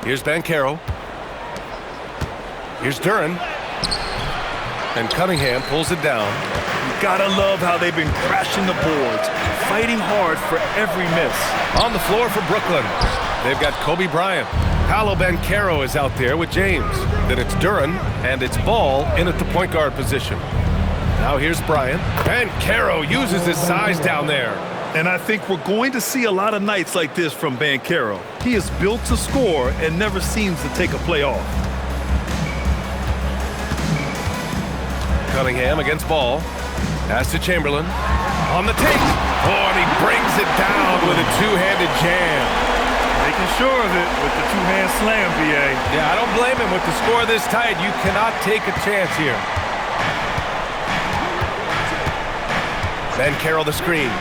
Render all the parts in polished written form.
Here's Banchero. Here's Duren. And Cunningham pulls it down. You gotta love how they've been crashing the boards, fighting hard for every miss. On the floor for Brooklyn, they've got Kobe Bryant. Paolo Banchero is out there with James. Then it's Duren, and it's Ball in at the point guard position. Now here's Bryant. Banchero uses his size down there. And I think we're going to see a lot of nights like this from Banchero. He is built to score and never seems to take a play off. Cunningham against Ball. Pass to Chamberlain. On the take. Oh, and he brings it down with a two-handed jam. Making sure of it with the two-hand slam, B.A. Yeah, I don't blame him. With the score this tight, you cannot take a chance here. Banchero the screen.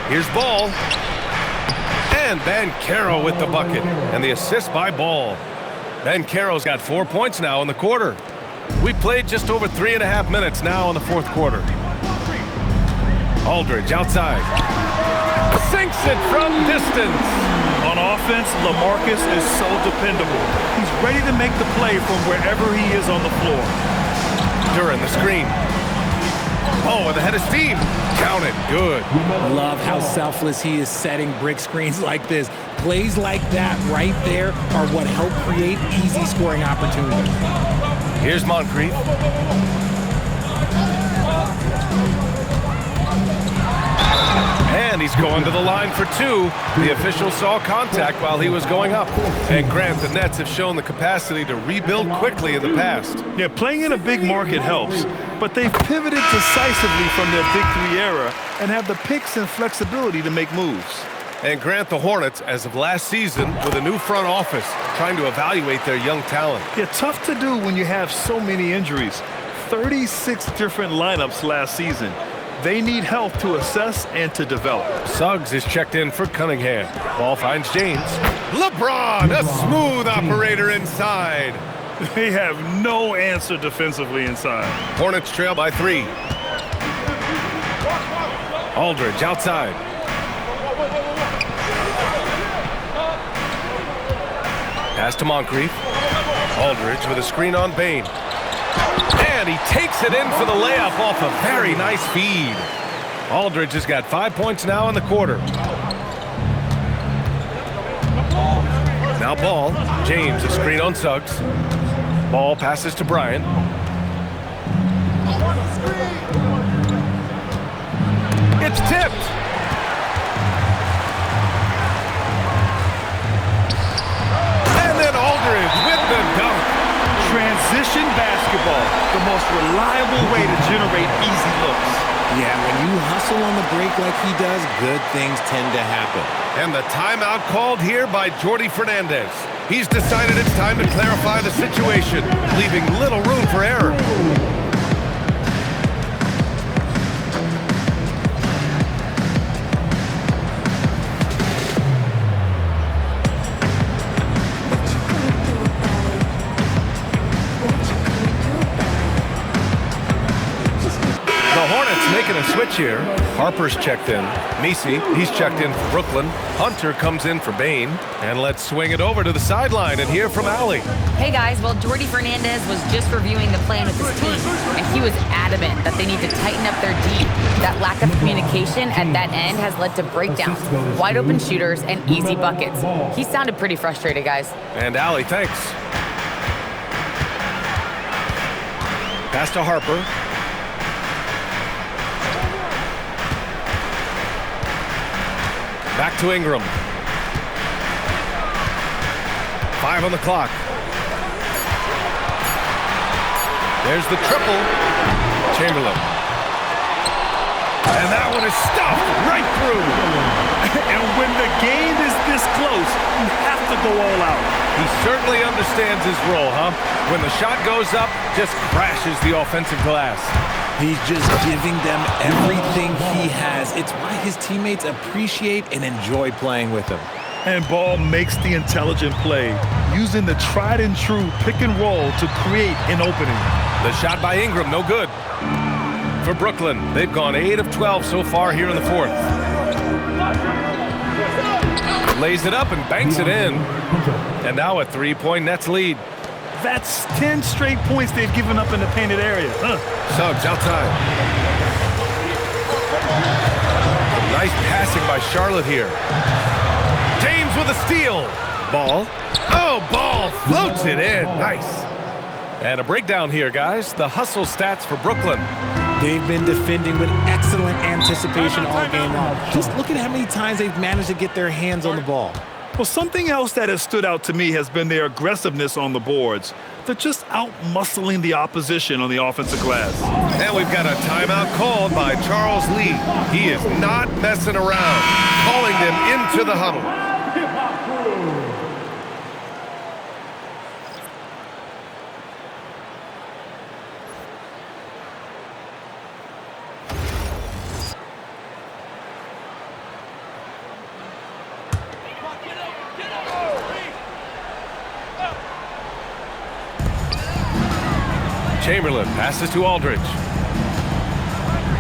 Here's Ball. And Banchero with the bucket. And the assist by Ball. Banchero's got 4 points now in the quarter. We played just over 3.5 minutes now in the fourth quarter. Aldridge outside. Sinks it from distance. On offense, LaMarcus is so dependable. He's ready to make the play from wherever he is on the floor. Duren the screen. Oh, with the head of steam. Count it. Good. Love how selfless he is setting brick screens like this. Plays like that right there are what help create easy scoring opportunities. Here's Moncrief. And he's going to the line for two. The official saw contact while he was going up. And Grant, the Nets have shown the capacity to rebuild quickly in the past. Yeah, playing in a big market helps, but they've pivoted decisively from their Big Three era and have the picks and flexibility to make moves. And Grant, the Hornets, as of last season, with a new front office, trying to evaluate their young talent. Yeah, tough to do when you have so many injuries. 36 different lineups last season. They need help to assess and to develop. Suggs is checked in for Cunningham. Ball finds James. LeBron, a smooth operator inside. They have no answer defensively inside. Hornets trail by 3. Aldridge outside. Pass to Moncrief. Aldridge with a screen on Bane. And he takes it in for the layup off a very nice feed. Aldridge has got 5 points now in the quarter. Now Ball. James, a screen on Suggs. Ball passes to Bryant. It's tipped. And then Aldridge with the dunk. Transition basketball, the most reliable way to generate easy looks. Yeah, when you hustle on the break like he does, good things tend to happen. And the timeout called here by Jordi Fernandez. He's decided it's time to clarify the situation, leaving little room for error. Making a switch here. Harper's checked in. Messi, he's checked in for Brooklyn. Hunter comes in for Bane. And let's swing it over to the sideline and hear from Allie. Hey guys, well, Jordi Fernandez was just reviewing the plan with his team, and he was adamant that they need to tighten up their D. That lack of communication at that end has led to breakdowns, wide open shooters, and easy buckets. He sounded pretty frustrated, guys. And Allie, thanks. Pass to Harper. Back to Ingram. 5 on the clock. There's the triple. Chamberlain. And that one is stuffed right through. And when the game is this close, you have to go all out. He certainly understands his role, huh? When the shot goes up, just crashes the offensive glass. He's just giving them everything he has. It's why his teammates appreciate and enjoy playing with him. And Ball makes the intelligent play, using the tried and true pick and roll to create an opening. The shot by Ingram, no good. For Brooklyn, they've gone 8 of 12 so far here in the fourth. Lays it up and banks it in. And now a 3-point Nets lead. That's 10 straight points they've given up in the painted area. Suggs outside. Nice passing by Charlotte here. James with a steal. Ball. Oh, Ball floats it in. Nice. And a breakdown here, guys. The hustle stats for Brooklyn. They've been defending with excellent anticipation all game long. Just look at how many times they've managed to get their hands on the ball. Well, something else that has stood out to me has been their aggressiveness on the boards. They're just out-muscling the opposition on the offensive glass. And we've got a timeout called by Charles Lee. He is not messing around, calling them into the huddle. Chamberlain passes to Aldridge.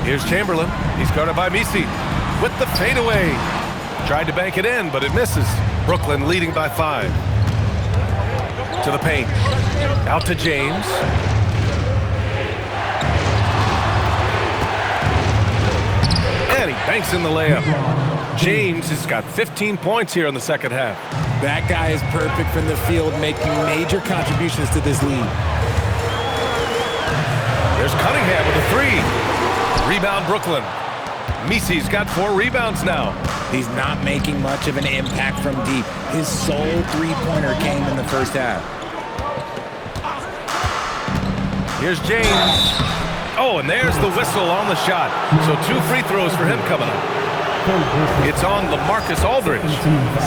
Here's Chamberlain. He's guarded by Misi with the fadeaway. Tried to bank it in, but it misses. Brooklyn leading by 5. To the paint. Out to James. And he banks in the layup. James has got 15 points here in the second half. That guy is perfect from the field, making major contributions to this lead. There's Cunningham with a 3. Rebound Brooklyn. Misi's got 4 rebounds now. He's not making much of an impact from deep. His sole three-pointer came in the first half. Here's James. Oh, and there's the whistle on the shot. So 2 free throws for him coming up. It's on LaMarcus Aldridge.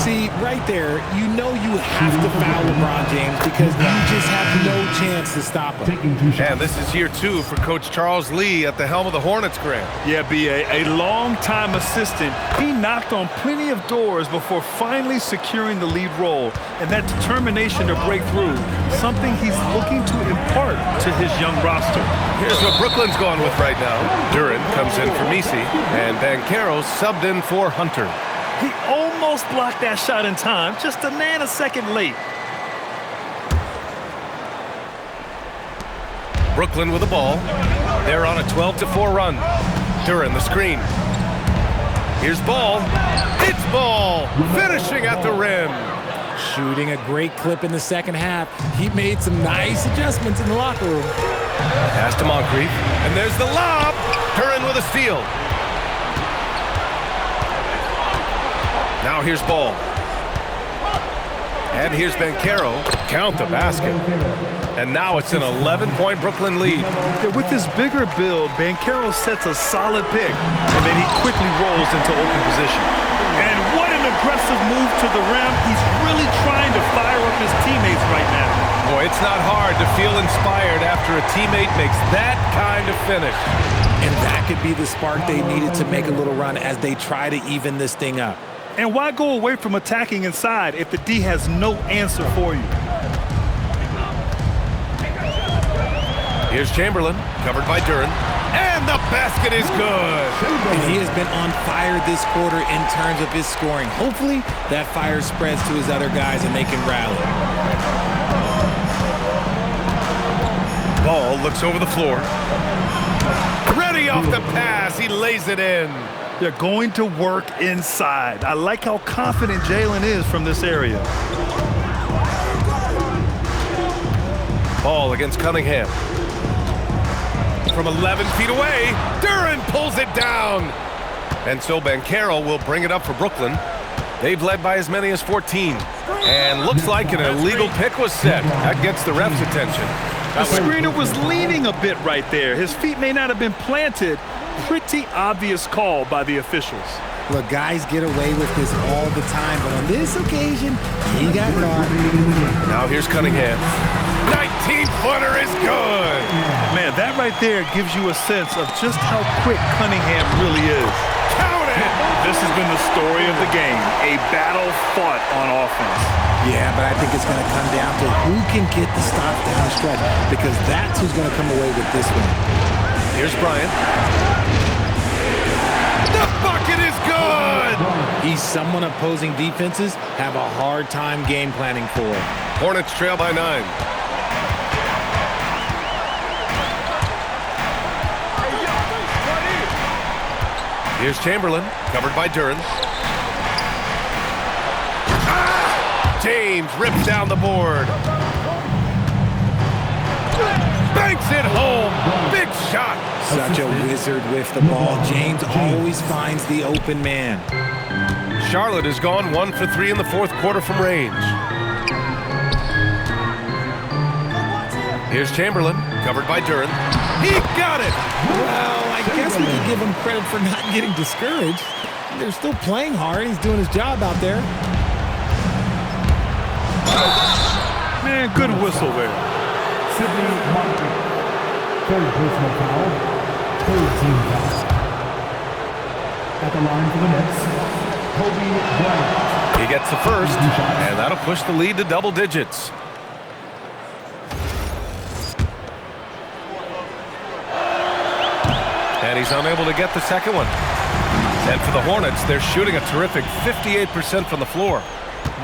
See, right there, you know you have to foul LeBron James because you just have no chance to stop him. And this is year 2 for Coach Charles Lee at the helm of the Hornets, Grant. Yeah, B.A., a long-time assistant. He knocked on plenty of doors before finally securing the lead role. And that determination to break through, something he's looking to impart to his young roster. Here's what Brooklyn's going with right now. Duran comes in for Misi, and Banchero subbed in for Hunter. He almost blocked that shot in time, just a nanosecond late. Brooklyn with the ball. They're on a 12-4 run. Duran the screen. Here's Ball. It's Ball, finishing at the rim. Shooting a great clip in the second half. He made some nice adjustments in the locker room. Pass to Moncrief, and there's the lob. Duran with a steal. Now here's Ball. And here's Banchero. Count the basket. And now it's an 11-point Brooklyn lead. Yeah, with this bigger build, Banchero sets a solid pick, and then he quickly rolls into open position. And what an aggressive move to the rim. He's really trying to fire up his teammates right now. Boy, it's not hard to feel inspired after a teammate makes that kind of finish. And that could be the spark they needed to make a little run as they try to even this thing up. And why go away from attacking inside if the D has no answer for you? Here's Chamberlain, covered by Duran. And the basket is good. And he has been on fire this quarter in terms of his scoring. Hopefully, that fire spreads to his other guys and they can rally. Ball looks over the floor. Ready off the pass. He lays it in. They're going to work inside. I like how confident Jalen is from this area. Ball against Cunningham. From 11 feet away, Duran pulls it down. And so Banchero will bring it up for Brooklyn. They've led by as many as 14. And looks like an illegal pick was set. That gets the ref's attention. The screener was leaning a bit right there. His feet may not have been planted. Pretty obvious call by the officials. Look, guys get away with this all the time, but on this occasion, he got caught. Now here's Cunningham. 19-footer is good. Man, that right there gives you a sense of just how quick Cunningham really is. Count it! This has been the story of the game, a battle fought on offense. Yeah, but I think it's going to come down to who can get the stops down the stretch, because that's who's going to come away with this one. Here's Bryant. bucket is good! He's someone opposing defenses have a hard time game planning for. Hornets trail by 9. Here's Chamberlain, covered by Duren. James rips down the board. Banks it home. Big shot. Such a wizard with the ball. James always finds the open man. Charlotte has gone 1 for 3 in the fourth quarter from range. Here's Chamberlain, covered by Duren. He got it! Well, I guess we can give him credit for not getting discouraged. They're still playing hard. He's doing his job out there. Man, good whistle there. Sidney Martin, third personal foul, third team foul. At the line for the Nets, Kobe Bryant. He gets the first, and that'll push the lead to double digits. And he's unable to get the second one. And for the Hornets, they're shooting a terrific 58% from the floor.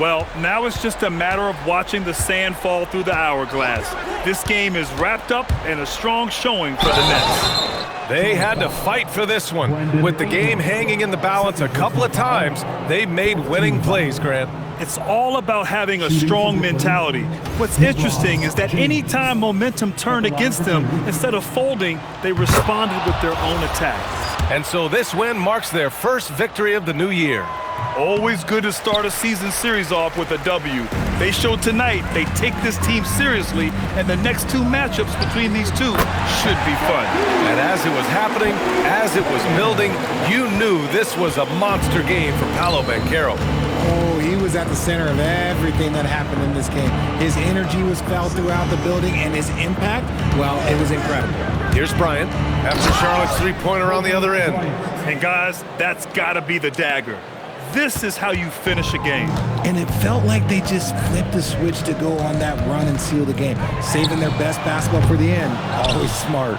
Well, now it's just a matter of watching the sand fall through the hourglass. This game is wrapped up in a strong showing for the Nets. They had to fight for this one. With the game hanging in the balance a couple of times, they made winning plays, Grant. It's all about having a strong mentality. What's interesting is that anytime momentum turned against them, instead of folding, they responded with their own attack. And so this win marks their first victory of the new year. Always good to start a season series off with a W. They showed tonight they take this team seriously, and the next two matchups between these two should be fun. And as it was happening, as it was building, you knew this was a monster game for Paolo Banchero. Oh, he was at the center of everything that happened in this game. His energy was felt throughout the building, and his impact, well, it was incredible. Here's Bryant after Charlotte's three-pointer on the other end. And guys, that's got to be the dagger. This is how you finish a game. And it felt like they just flipped the switch to go on that run and seal the game. Saving their best basketball for the end. Always smart.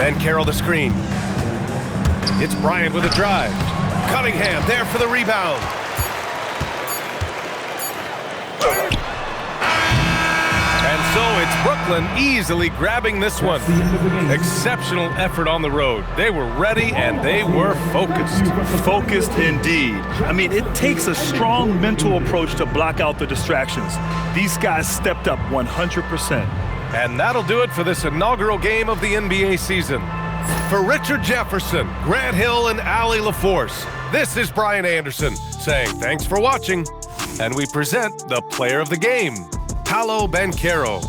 Banchero the screen. It's Bryant with a drive. Cunningham there for the rebound. And so it's Brooklyn easily grabbing this one. Exceptional effort on the road. They were ready and they were focused. Focused indeed. I mean, it takes a strong mental approach to block out the distractions. These guys stepped up 100%. And that'll do it for this inaugural game of the NBA season. For Richard Jefferson, Grant Hill, and Allie LaForce, this is Brian Anderson saying thanks for watching. And we present the player of the game, Paolo Banchero.